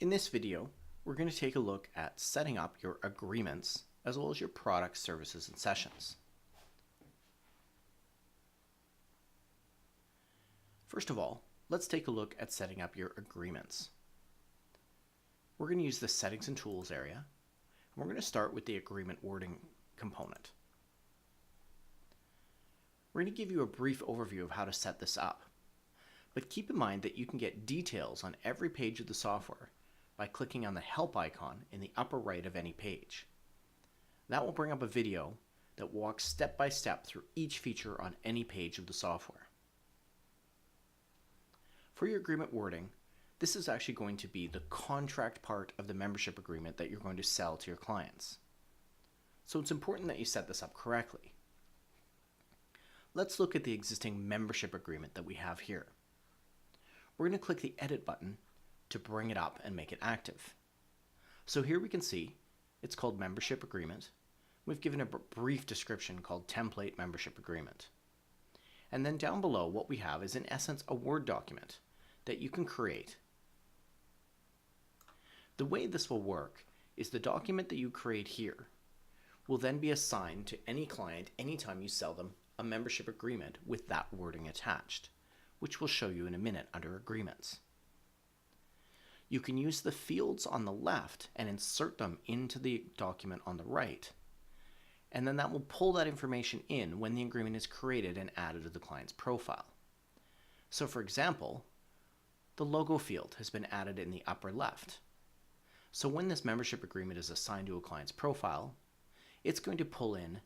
In this video, we're going to take a look at setting up your agreements as well as your products, services, and sessions. First of all, let's take a look at setting up your agreements. We're going to use the Settings and Tools area, and we're going to start with the agreement wording component. We're going to give you a brief overview of how to set this up, but keep in mind that you can get details on every page of the software by clicking on the Help icon in the upper right of any page. That will bring up a video that walks step by step through each feature on any page of the software. For your agreement wording, this is actually going to be the contract part of the membership agreement that you're going to sell to your clients. So it's important that you set this up correctly. Let's look at the existing membership agreement that we have here. We're going to click the Edit button to bring it up and make it active. So here we can see it's called Membership Agreement. We've given a brief description called Template Membership Agreement. And then down below, what we have is in essence a Word document that you can create. The way this will work is the document that you create here will then be assigned to any client anytime you sell them a membership agreement with that wording attached, which we'll show you in a minute under Agreements. You can use the fields on the left and insert them into the document on the right, and then that will pull that information in when the agreement is created and added to the client's profile. So for example, the logo field has been added in the upper left. So when this membership agreement is assigned to a client's profile, it's going to pull in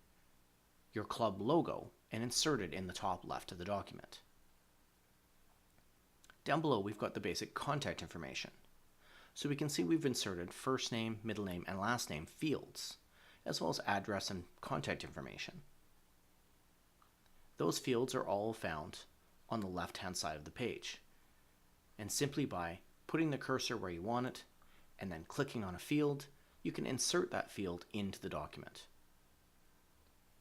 your club logo and insert it in the top left of the document. Down below, we've got the basic contact information. So we can see we've inserted first name, middle name, and last name fields, as well as address and contact information. Those fields are all found on the left-hand side of the page. And simply by putting the cursor where you want it and then clicking on a field, you can insert that field into the document.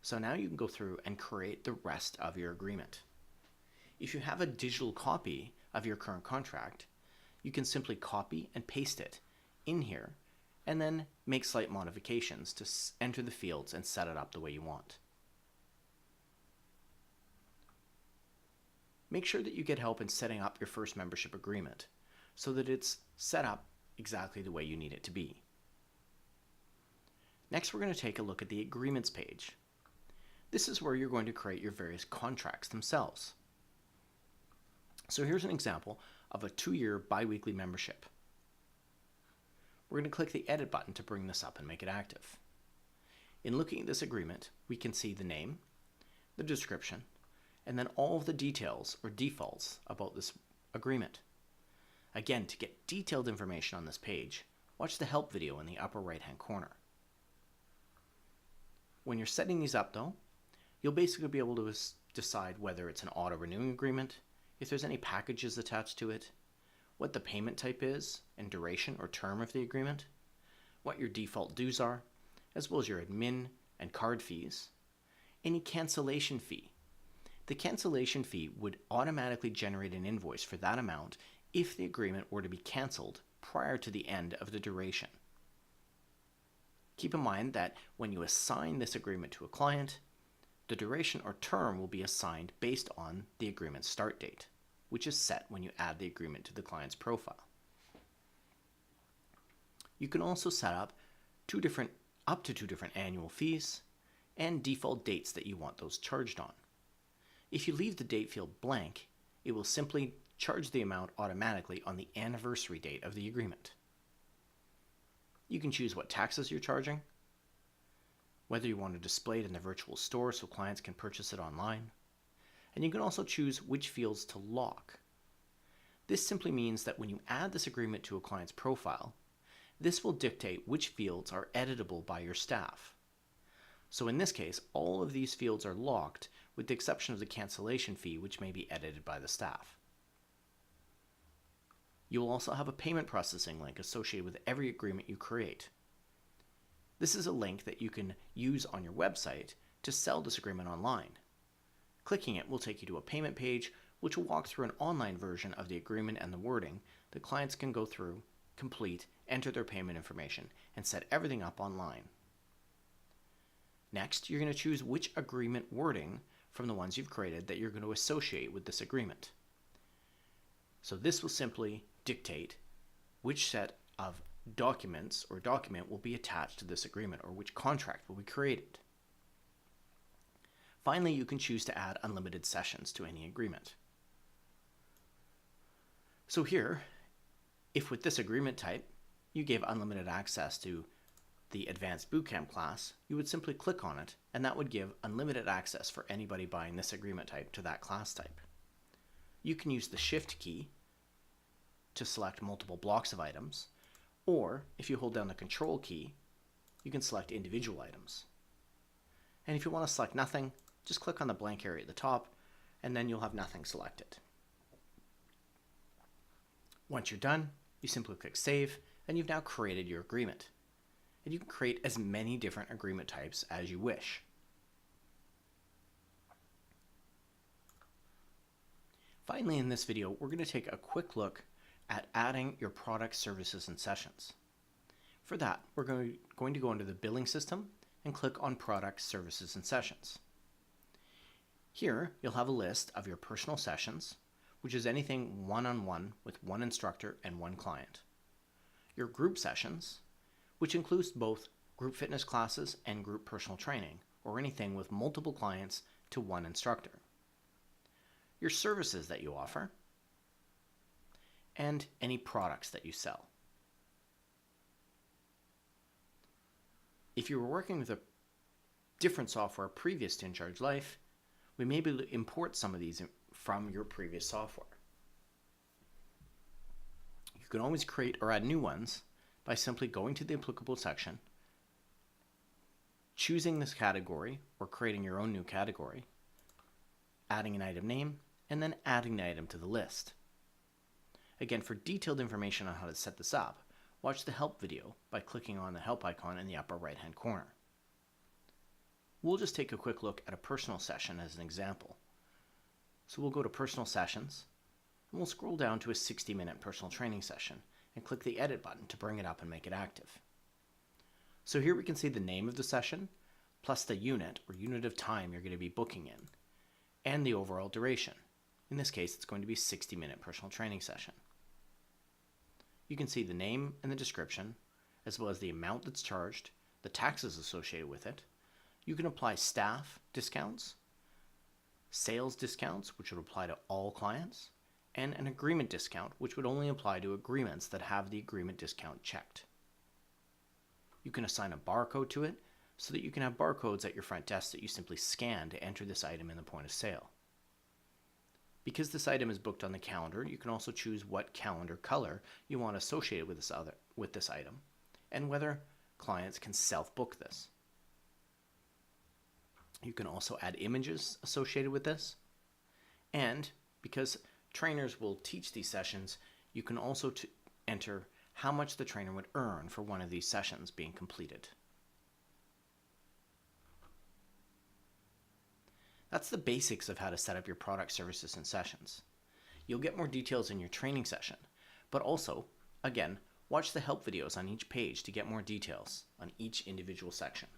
So now you can go through and create the rest of your agreement. If you have a digital copy of your current contract, you can simply copy and paste it in here and then make slight modifications to enter the fields and set it up the way you want. Make sure that you get help in setting up your first membership agreement so that it's set up exactly the way you need it to be. Next, we're going to take a look at the Agreements page. This is where you're going to create your various contracts themselves. So here's an example of a 2-year bi-weekly membership. We're going to click the Edit button to bring this up and make it active. In looking at this agreement, we can see the name, the description, and then all of the details or defaults about this agreement. Again, to get detailed information on this page, watch the help video in the upper right-hand corner. When you're setting these up though, you'll basically be able to decide whether it's an auto-renewing agreement, if there's any packages attached to it, what the payment type is and duration or term of the agreement, what your default dues are, as well as your admin and card fees, any cancellation fee. The cancellation fee would automatically generate an invoice for that amount if the agreement were to be canceled prior to the end of the duration. Keep in mind that when you assign this agreement to a client, the duration or term will be assigned based on the agreement's start date, which is set when you add the agreement to the client's profile. You can also set up up to two different annual fees and default dates that you want those charged on. If you leave the date field blank, it will simply charge the amount automatically on the anniversary date of the agreement. You can choose what taxes you're charging, whether you want to display it in the virtual store so clients can purchase it online, and you can also choose which fields to lock. This simply means that when you add this agreement to a client's profile, this will dictate which fields are editable by your staff. So in this case, all of these fields are locked with the exception of the cancellation fee, which may be edited by the staff. You will also have a payment processing link associated with every agreement you create. This is a link that you can use on your website to sell this agreement online. Clicking it will take you to a payment page, which will walk through an online version of the agreement and the wording that clients can go through complete, enter their payment information, and set everything up online. Next, you're going to choose which agreement wording from the ones you've created that you're going to associate with this agreement. So this will simply dictate which set of documents or document will be attached to this agreement, or which contract will be created. Finally, you can choose to add unlimited sessions to any agreement. So here, if with this agreement type, you gave unlimited access to the Advanced Bootcamp class, you would simply click on it, and that would give unlimited access for anybody buying this agreement type to that class type. You can use the Shift key to select multiple blocks of items, or if you hold down the Control key, you can select individual items. And if you want to select nothing, just click on the blank area at the top, and then you'll have nothing selected. Once you're done, you simply click Save, and you've now created your agreement. And you can create as many different agreement types as you wish. Finally, in this video, we're going to take a quick look at adding your products, services, and sessions. For that, we're going to go into the billing system and click on Products, Services, and Sessions. Here, you'll have a list of your personal sessions, which is anything one-on-one with one instructor and one client. Your group sessions, which includes both group fitness classes and group personal training, or anything with multiple clients to one instructor. Your services that you offer, and any products that you sell. If you were working with a different software previous to InCharge Life, we may be able to import some of these from your previous software. You can always create or add new ones by simply going to the applicable section, choosing this category or creating your own new category, adding an item name, and then adding the item to the list. Again, for detailed information on how to set this up, watch the help video by clicking on the help icon in the upper right hand corner. We'll just take a quick look at a personal session as an example. So we'll go to Personal Sessions, and we'll scroll down to a 60-minute personal training session and click the Edit button to bring it up and make it active. So here we can see the name of the session, plus the unit or unit of time you're going to be booking in, and the overall duration. In this case, it's going to be a 60-minute personal training session. You can see the name and the description, as well as the amount that's charged, the taxes associated with it. You can apply staff discounts, sales discounts, which would apply to all clients, and an agreement discount, which would only apply to agreements that have the agreement discount checked. You can assign a barcode to it so that you can have barcodes at your front desk that you simply scan to enter this item in the point of sale. Because this item is booked on the calendar, you can also choose what calendar color you want associated with this item, and whether clients can self-book this. You can also add images associated with this, and because trainers will teach these sessions, you can also enter how much the trainer would earn for one of these sessions being completed. That's the basics of how to set up your products, services, and sessions. You'll get more details in your training session, but also, again, watch the help videos on each page to get more details on each individual section.